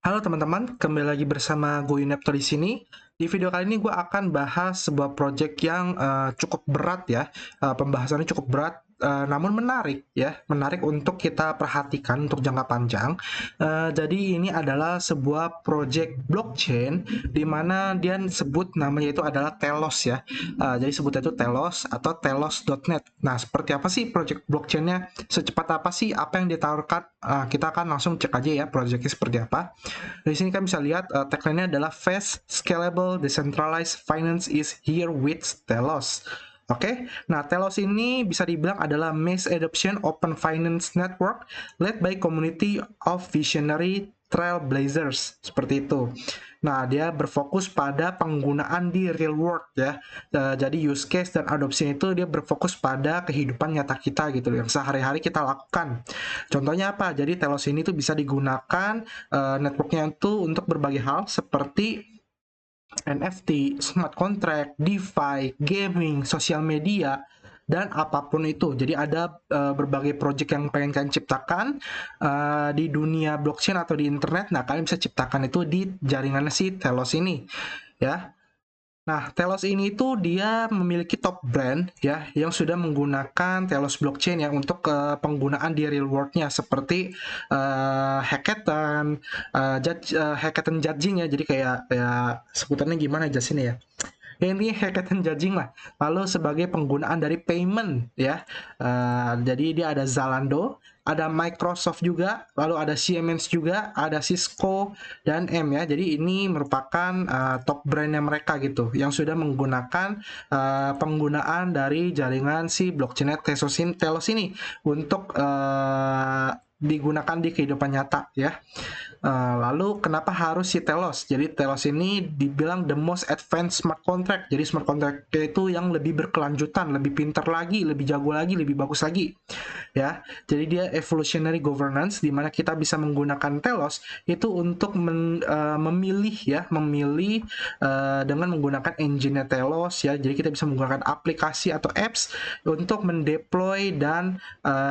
Halo teman-teman, kembali lagi bersama gue Yunepto di sini. Di video kali ini gue akan bahas sebuah project yang cukup berat ya. Pembahasannya cukup berat, namun menarik ya, menarik untuk kita perhatikan untuk jangka panjang. Jadi ini adalah sebuah project blockchain di mana dia sebut namanya itu adalah Telos ya. Jadi sebutnya itu Telos atau telos.net. Nah, seperti apa sih project blockchainnya? Secepat apa sih apa yang ditawarkan? Kita akan langsung cek aja ya projectnya seperti apa. Di sini kan bisa lihat tagline-nya adalah Fast, Scalable, Decentralized Finance is here with Telos. Oke, nah Telos ini bisa dibilang adalah mass adoption open finance network led by community of visionary trailblazers seperti itu. Nah, dia berfokus pada penggunaan di real world ya. Jadi use case dan adoption itu dia berfokus pada kehidupan nyata kita gitu yang sehari-hari kita lakukan. Contohnya apa? Jadi Telos ini tuh bisa digunakan networknya itu untuk berbagai hal seperti NFT, smart contract, DeFi, gaming, sosial media, dan apapun itu. Jadi ada berbagai project yang pengen kalian ciptakan di dunia blockchain atau di internet. Nah, kalian bisa ciptakan itu di jaringan si Telos ini, ya. Nah, Telos ini tuh dia memiliki top brand ya yang sudah menggunakan Telos blockchain ya untuk penggunaan di real world-nya seperti hackathon, hackathon judging ya. Jadi kayak sebutannya gimana jelasin ya? Ya intinya hackathon judging lah. Lalu sebagai penggunaan dari payment ya. Jadi dia ada Zalando, ada Microsoft juga, lalu ada Siemens juga, ada Cisco dan M ya. Jadi ini merupakan top brandnya mereka gitu yang sudah menggunakan penggunaan dari jaringan si blockchain Telos ini untuk digunakan di kehidupan nyata ya. Lalu kenapa harus si Telos? Jadi Telos ini dibilang the most advanced smart contract. Jadi smart contract itu yang lebih berkelanjutan, lebih pintar lagi, lebih jago lagi, lebih bagus lagi. Ya, jadi dia evolutionary governance di mana kita bisa menggunakan Telos itu untuk memilih ya, memilih dengan menggunakan engine Telos ya. Jadi kita bisa menggunakan aplikasi atau apps untuk mendeploy dan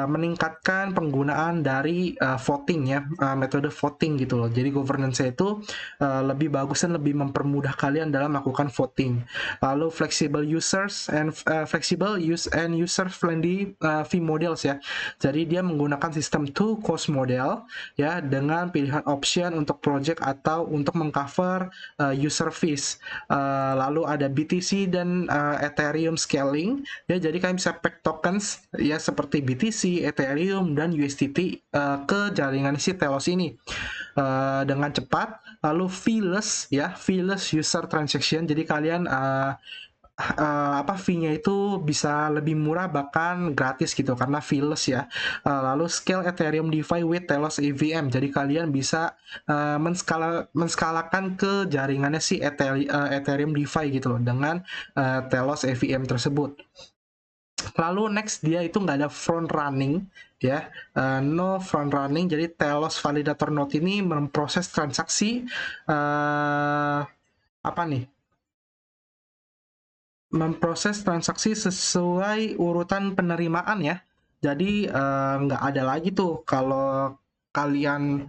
meningkatkan penggunaan dari voting ya, metode voting gitu loh. Jadi governance itu lebih bagus dan lebih mempermudah kalian dalam melakukan voting. Lalu flexible users and flexible use and user friendly fee models ya. Jadi dia menggunakan sistem two cost model ya dengan pilihan option untuk project atau untuk mengcover user fees. Lalu ada BTC dan Ethereum scaling ya. Jadi kalian bisa pack tokens ya seperti BTC, Ethereum dan USDT ke jaringan si Telos ini dengan cepat. Lalu feeless ya, feeless user transaction. Jadi kalian fee-nya itu bisa lebih murah bahkan gratis gitu karena feeless ya. Lalu scale Ethereum DeFi with Telos EVM. Jadi kalian bisa menskalakan ke jaringannya si Ethereum DeFi gitu loh dengan Telos EVM tersebut. Lalu next dia itu nggak ada front running ya, no front running. Jadi Telos Validator Node ini memproses transaksi apa nih? Memproses transaksi sesuai urutan penerimaan ya. Jadi nggak ada lagi tuh kalau kalian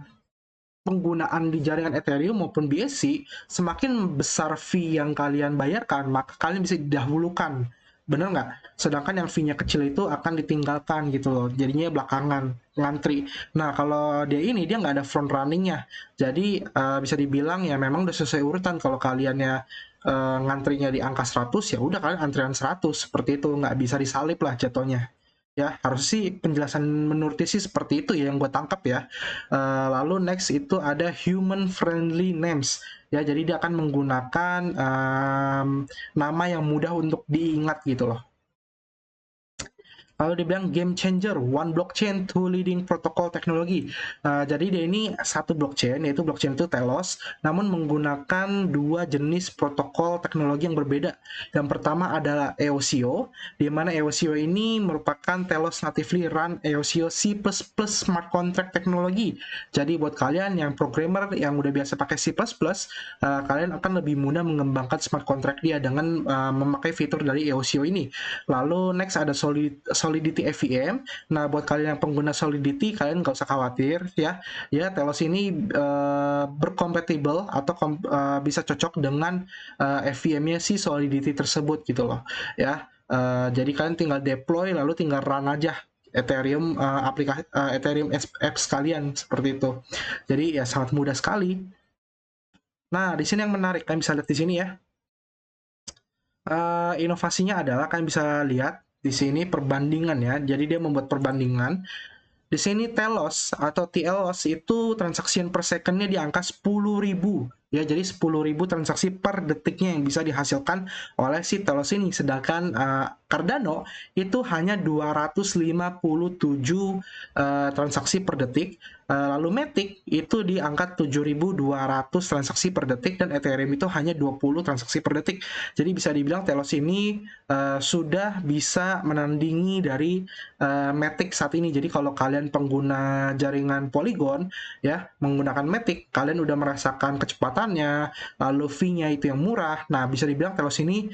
penggunaan di jaringan Ethereum maupun BSC, semakin besar fee yang kalian bayarkan, maka kalian bisa didahulukan. Bener nggak? Sedangkan yang fee-nya kecil itu akan ditinggalkan gitu loh. Jadinya belakangan, ngantri. Nah, kalau dia ini, dia nggak ada front running-nya. Jadi, bisa dibilang ya memang udah sesuai urutan. Kalau kaliannya ngantrinya di angka 100, ya udah kalian antrian 100. Seperti itu, nggak bisa disalip lah jatuhnya. Ya, harus sih penjelasan menurutnya sih seperti itu ya yang gue tangkap ya. Lalu next itu ada human friendly names. Ya, jadi dia akan menggunakan nama yang mudah untuk diingat gitu loh. Lalu dibilang game changer, one blockchain, two leading protocol teknologi. Jadi dia ini satu blockchain, yaitu blockchain itu Telos, namun menggunakan dua jenis protokol teknologi yang berbeda. Yang pertama adalah EOSIO, di mana EOSIO ini merupakan Telos natively run EOSIO C++ smart contract teknologi. Jadi buat kalian yang programmer yang udah biasa pakai C++, kalian akan lebih mudah mengembangkan smart contract dia dengan memakai fitur dari EOSIO ini. Lalu next ada Solidity FVM. Nah, buat kalian yang pengguna Solidity, kalian nggak usah khawatir ya. Ya, Telos ini berkompatibel atau bisa cocok dengan FVM-nya si Solidity tersebut gitu loh. Ya, jadi kalian tinggal deploy lalu tinggal run aja Ethereum aplikasi Ethereum apps kalian seperti itu. Jadi ya sangat mudah sekali. Nah, di sini yang menarik kalian bisa lihat di sini ya. Inovasinya adalah kalian bisa lihat di sini perbandingan ya. Jadi dia membuat perbandingan. Di sini Telos atau TLOS itu transaksi per second-nya di angka 10.000 ya. Jadi 10.000 transaksi per detiknya yang bisa dihasilkan oleh si Telos ini. Sedangkan Cardano itu hanya 257 transaksi per detik. Lalu Matic itu di angka 7.200 transaksi per detik dan Ethereum itu hanya 20 transaksi per detik. Jadi bisa dibilang Telos ini sudah bisa menandingi dari Matic saat ini. Jadi kalau kalian pengguna jaringan Polygon ya menggunakan Matic, kalian udah merasakan kecepatannya, lalu fee-nya itu yang murah. Nah, bisa dibilang Telos ini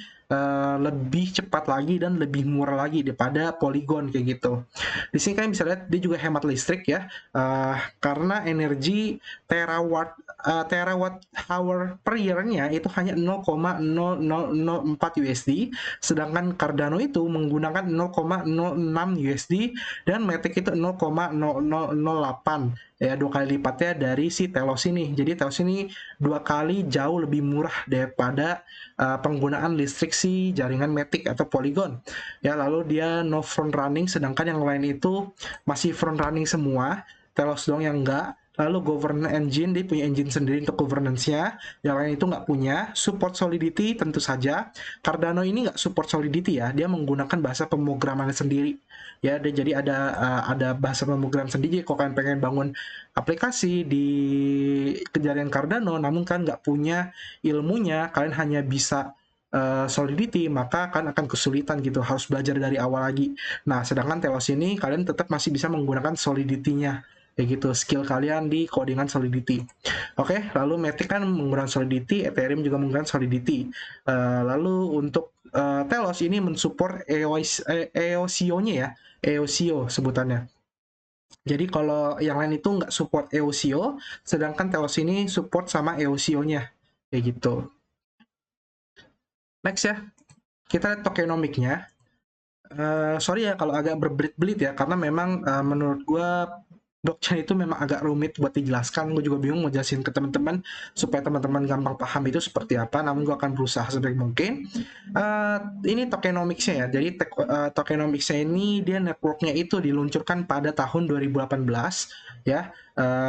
lebih cepat lagi dan lebih murah lagi daripada Polygon kayak gitu. Di sini kalian bisa lihat dia juga hemat listrik ya, karena energi terawatt hour per year-nya itu hanya 0,0004 USD, sedangkan Cardano itu menggunakan 0,06 USD dan Matic itu 0,0008 ya, 2 kali lipatnya dari si Telos ini. Jadi Telos ini 2 kali jauh lebih murah daripada penggunaan listrik si jaringan Matic atau Polygon ya. Lalu dia no front running, sedangkan yang lain itu masih front running semua. Telos doang yang enggak. Lalu governance engine, dia punya engine sendiri untuk governance-nya, yang lain itu nggak punya. Support Solidity tentu saja. Cardano ini nggak support Solidity ya, dia menggunakan bahasa pemrograman sendiri ya. Dia jadi ada bahasa pemrograman sendiri. Kalau kalian pengen bangun aplikasi di jaringan Cardano namun kan nggak punya ilmunya, kalian hanya bisa Solidity, maka akan kesulitan gitu, harus belajar dari awal lagi. Nah, sedangkan Telos ini kalian tetap masih bisa menggunakan Solidity-nya kayak gitu, skill kalian di codingan Solidity. Oke, lalu Matic kan menggunakan Solidity, Ethereum juga menggunakan Solidity. Lalu untuk Telos ini mensupport EOCO-nya ya, EOCO sebutannya. Jadi kalau yang lain itu nggak support EOCO, sedangkan Telos ini support sama EOCO-nya kayak gitu. Next ya, kita lihat tokenomics-nya. Sorry ya kalau agak berbelit-belit ya, karena memang menurut gue blockchain itu memang agak rumit buat dijelaskan. Gue juga bingung mau jelasin ke teman-teman supaya teman-teman gampang paham itu seperti apa. Namun gue akan berusaha sebaik mungkin. Ini tokenomics-nya ya. Jadi tokenomics-nya ini dia network-nya itu diluncurkan pada tahun 2018 ya.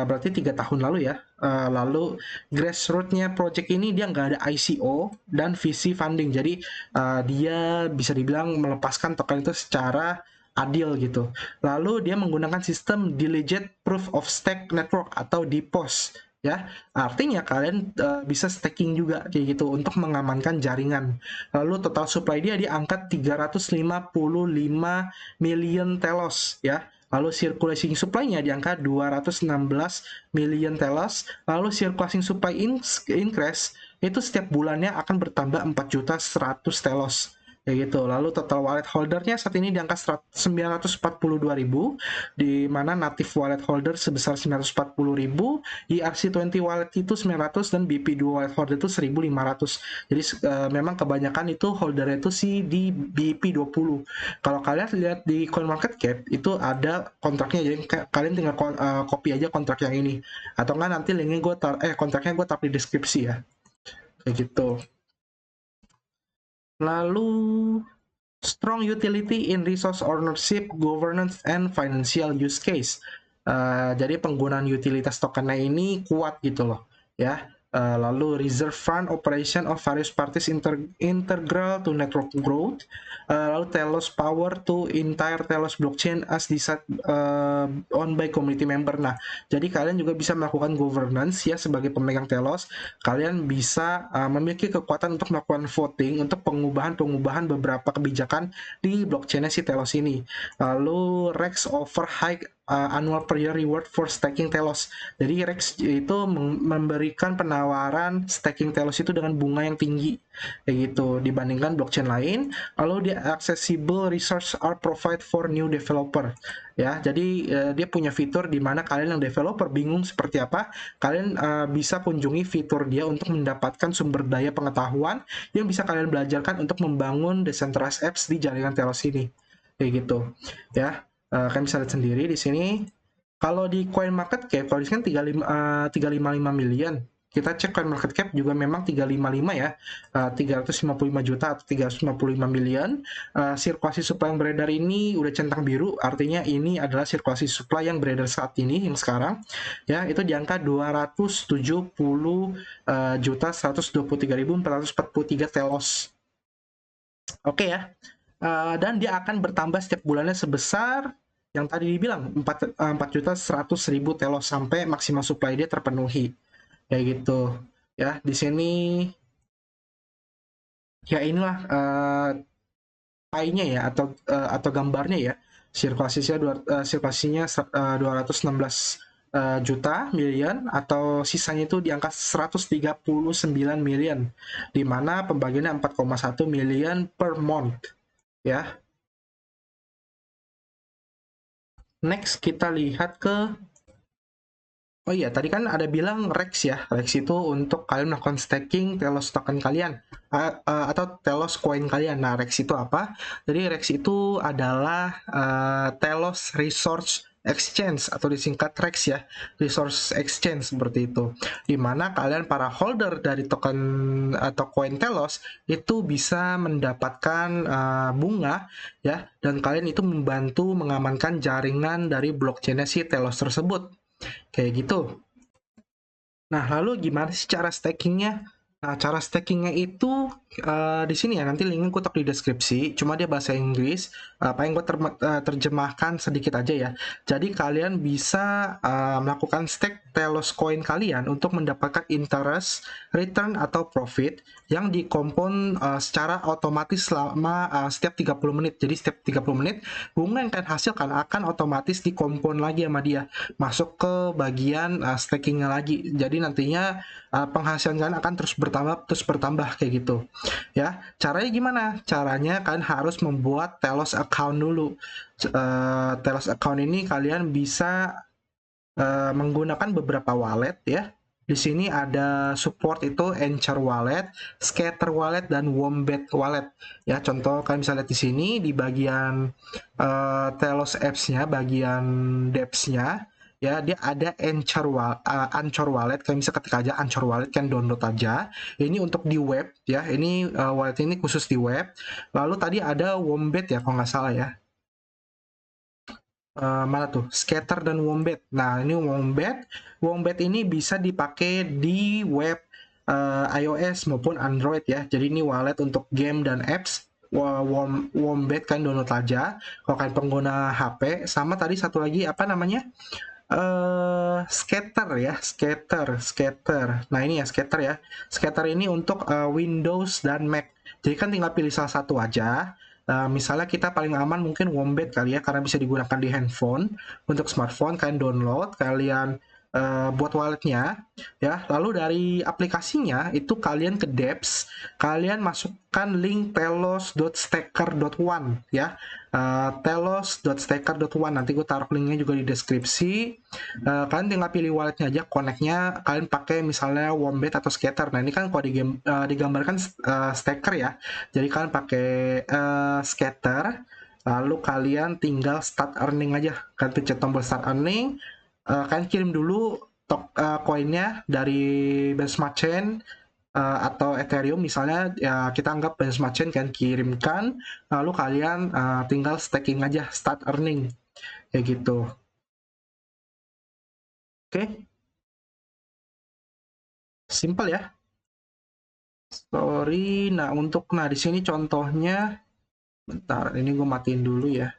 Berarti 3 tahun lalu ya. Lalu grassroots-nya project ini dia nggak ada ICO dan VC funding. Jadi dia bisa dibilang melepaskan token itu secara adil gitu. Lalu dia menggunakan sistem Diligent Proof of Stake Network atau DPoS ya. Artinya kalian bisa staking juga kayak gitu untuk mengamankan jaringan. Lalu total supply dia di angka 355 million telos ya. Lalu circulating supply-nya di angka 216 million telos. Lalu circulating supply increase itu setiap bulannya akan bertambah 4.100 telos kayak gitu. Lalu total wallet holdernya saat ini di angka 942.000, di mana native wallet holder sebesar 940.000, ERC20 wallet itu 900 dan BP2 wallet holder itu 1.500. Jadi memang kebanyakan itu holdernya itu sih di BP20. Kalau kalian lihat di CoinMarketCap itu ada kontraknya, jadi kalian tinggal copy aja kontrak yang ini, atau enggak nanti linknya kontraknya gue taruh di deskripsi ya kayak gitu. Lalu strong utility in resource ownership, governance, and financial use case. Jadi penggunaan utilitas tokennya ini kuat gitu loh ya. Lalu reserve fund operation of various parties integral to network growth. Lalu Telos power to entire Telos blockchain as owned by community member. Nah, jadi kalian juga bisa melakukan governance ya sebagai pemegang Telos. Kalian bisa memiliki kekuatan untuk melakukan voting untuk pengubahan beberapa kebijakan di blockchainnya si Telos ini. Lalu Rex over high annual per year reward for staking Telos. Jadi Rex itu memberikan penawaran staking Telos itu dengan bunga yang tinggi kayak gitu dibandingkan blockchain lain. Lalu dia accessible resource are provide for new developer ya. Jadi dia punya fitur di mana kalian yang developer bingung seperti apa, kalian bisa kunjungi fitur dia untuk mendapatkan sumber daya pengetahuan yang bisa kalian belajarkan untuk membangun decentralized apps di jaringan Telos ini kayak gitu ya. Kalian bisa lihat sendiri di sini. Kalau di coin market cap, kalau di sini kan 355 million. Kita cek coin market cap juga memang 355 ya, 355 juta atau 355 million. Sirkulasi supply yang beredar ini udah centang biru, artinya ini adalah sirkulasi supply yang beredar saat ini, yang sekarang. Ya, itu di angka 270 juta 123.443 telos. Oke ya. Dan dia akan bertambah setiap bulannya sebesar yang tadi dibilang 4.100.000 telos sampai maksimal supply dia terpenuhi kayak gitu ya. Di sini ya inilah pie-nya ya, atau gambarnya ya. Sirkulasinya 216 juta million, atau sisanya itu di angka 139 million, di mana pembagiannya 4,1 million per month ya. Next kita lihat ke, oh iya, tadi kan ada bilang Rex ya. Rex itu untuk kalian melakukan staking Telos token kalian, atau Telos coin kalian. Nah, Rex itu apa? Jadi Rex itu adalah Telos Resource Exchange, atau disingkat Rex ya, Resource Exchange seperti itu. Dimana kalian para holder dari token atau coin Telos itu bisa mendapatkan bunga ya, dan kalian itu membantu mengamankan jaringan dari blockchain si Telos tersebut. Kayak gitu. Nah, lalu gimana sih cara stakingnya? Nah, cara stakingnya itu di sini ya, nanti linknya gue taruh di deskripsi. Cuma dia bahasa Inggris. Paling gue terjemahkan sedikit aja ya. Jadi kalian bisa melakukan stake Telos coin kalian untuk mendapatkan interest, return atau profit yang dikompon secara otomatis selama setiap 30 menit. Jadi setiap 30 menit bunga yang kalian hasilkan akan otomatis dikompon lagi sama dia, masuk ke bagian stakingnya lagi. Jadi nantinya penghasilan kalian akan terus bertambah kayak gitu ya. Caranya gimana? Caranya kalian harus membuat Telos account dulu. Telos account ini kalian bisa menggunakan beberapa wallet ya. Di sini ada support itu Anchor Wallet, Scatter Wallet, dan Wombat Wallet. Ya, contoh kalian bisa lihat di sini di bagian Telos Apps-nya, bagian Dapps-nya, ya dia ada Anchor Wallet. Kalian bisa ketik aja Anchor Wallet, kan download aja. Ini untuk di web ya. Ini wallet ini khusus di web. Lalu tadi ada Wombat ya, kalau nggak salah ya. Mana tuh? Scatter dan Wombat. Nah, ini Wombat ini bisa dipakai di web iOS maupun Android ya. Jadi ini wallet untuk game dan apps. Wombat kan download aja kalau kalian pengguna HP. Sama tadi satu lagi apa namanya? Scatter ya, Scatter. Nah, ini ya Scatter ya. Scatter ini untuk Windows dan Mac. Jadi kan tinggal pilih salah satu aja. Misalnya kita paling aman mungkin Wombat kali ya, karena bisa digunakan di handphone. Untuk smartphone kalian download, kalian buat walletnya ya. Lalu dari aplikasinya itu kalian ke Dapps, kalian masukkan link telos.staker.one ya. Telos.staker.one, nanti gue taruh linknya juga di deskripsi. Kalian tinggal pilih walletnya aja, connectnya kalian pakai misalnya Wombat atau Scatter. Nah, ini kan kalau digambarkan staker ya, jadi kalian pakai Scatter, lalu kalian tinggal start earning aja. Kalian pencet tombol start earning, kalian kirim dulu koinnya dari Binance Smart Chain atau Ethereum misalnya ya, kita anggap Binance Smart Chain, kalian kirimkan, lalu kalian tinggal staking aja, start earning kayak gitu. Oke, simple ya. Story. Nah, di sini contohnya, bentar, ini gue matiin dulu ya.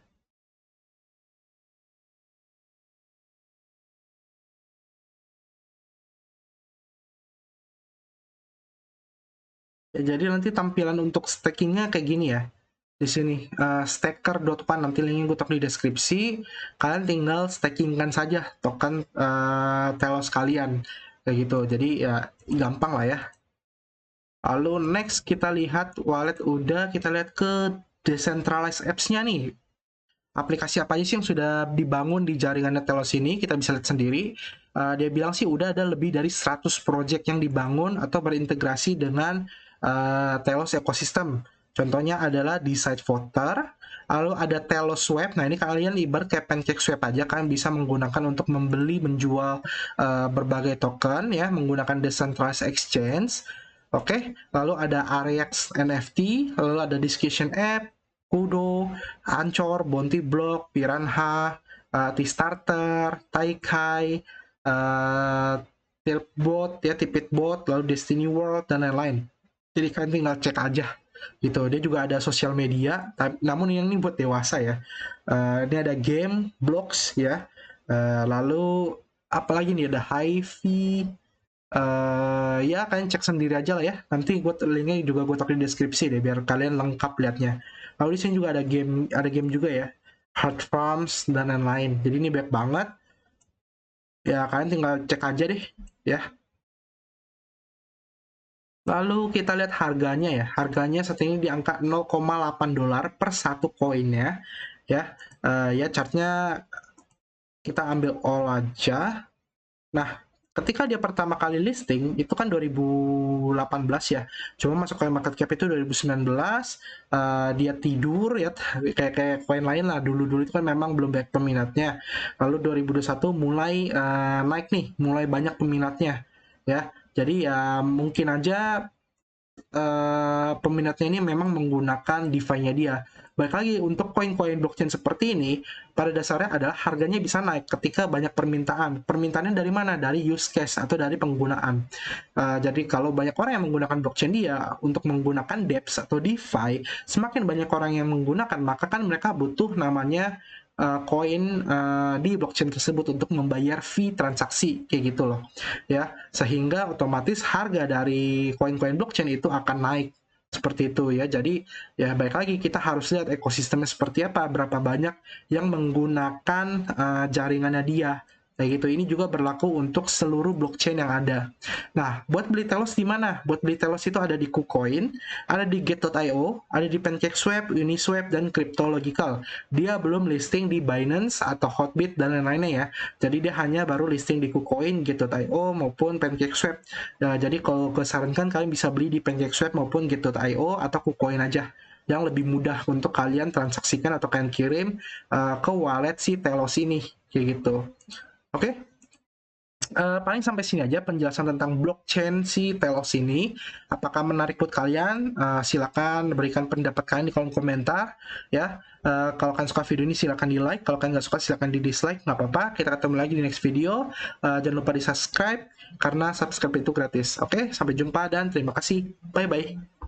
Ya, jadi nanti tampilan untuk stakingnya kayak gini ya. di sini staker.pan, nanti linknya gue taruh di deskripsi. Kalian tinggal stakingkan saja token Telos kalian kayak gitu, jadi ya gampang lah ya. Lalu next kita lihat wallet, udah kita lihat ke decentralized apps-nya nih. Aplikasi apa aja sih yang sudah dibangun di jaringan Telos ini, kita bisa lihat sendiri. Dia bilang sih udah ada lebih dari 100 project yang dibangun atau berintegrasi dengan Telos ecosystem. Contohnya adalah Decide Voter, lalu ada Telos Swap. Nah, ini kalian ibarat kayak Pancake Swap aja, kalian bisa menggunakan untuk membeli, menjual berbagai token ya, menggunakan decentralized exchange. Oke, lalu ada Arex NFT, lalu ada Discussion App, Kudo, Ancor, Bounty Block, Piranha, T-Starter, Taikai, Tiltbot, ya, Tipitbot, lalu Destiny World, dan lain-lain. Jadi kalian tinggal cek aja gitu. Dia juga ada sosial media, namun yang ini buat dewasa ya. Ini ada game, blogs ya. Lalu apalagi nih, ada Hive, ya kalian cek sendiri aja lah ya. Nanti gue linknya juga gue taruh di deskripsi deh biar kalian lengkap liatnya. Lalu di sini juga ada game juga ya, Heart Farms dan lain-lain. Jadi ini banyak banget. Ya kalian tinggal cek aja deh ya. Lalu kita lihat harganya ya. Harganya saat ini di angka $0,8 per satu koinnya ya. Ya chartnya kita ambil all aja. Nah, ketika dia pertama kali listing itu kan 2018 ya, cuma masuk ke market cap itu 2019. Dia tidur ya, kayak koin lain lah, dulu itu kan memang belum banyak peminatnya. Lalu 2021 mulai naik nih, mulai banyak peminatnya ya. Jadi ya mungkin aja peminatnya ini memang menggunakan DeFi-nya dia. Baik lagi, untuk koin-koin blockchain seperti ini, pada dasarnya adalah harganya bisa naik ketika banyak permintaan. Permintaannya dari mana? Dari use case atau dari penggunaan. Jadi kalau banyak orang yang menggunakan blockchain dia untuk menggunakan DEPS atau DeFi, semakin banyak orang yang menggunakan, maka kan mereka butuh namanya koin di blockchain tersebut untuk membayar fee transaksi kayak gitu loh ya, sehingga otomatis harga dari koin-koin blockchain itu akan naik seperti itu ya. Jadi ya baik lagi, kita harus lihat ekosistemnya seperti apa, berapa banyak yang menggunakan jaringannya dia kayak gitu. Ini juga berlaku untuk seluruh blockchain yang ada. Nah, buat beli Telos di mana? Buat beli Telos itu ada di KuCoin, ada di Get.io, ada di PancakeSwap, Uniswap, dan Cryptological. Dia belum listing di Binance atau Hotbit dan lain-lainnya ya. Jadi dia hanya baru listing di KuCoin, Get.io maupun PancakeSwap. Nah, jadi kalau kesarankan kalian bisa beli di PancakeSwap maupun Get.io atau KuCoin aja, yang lebih mudah untuk kalian transaksikan atau kalian kirim ke wallet si Telos ini kayak gitu. Oke, paling sampai sini aja penjelasan tentang blockchain si Telos ini. Apakah menarik buat kalian? Silakan berikan pendapat kalian di kolom komentar ya. Kalau kalian suka video ini silakan di like, kalau kalian nggak suka silakan di dislike, nggak apa-apa. Kita ketemu lagi di next video. Jangan lupa di subscribe karena subscribe itu gratis. Oke, sampai jumpa dan terima kasih. Bye bye.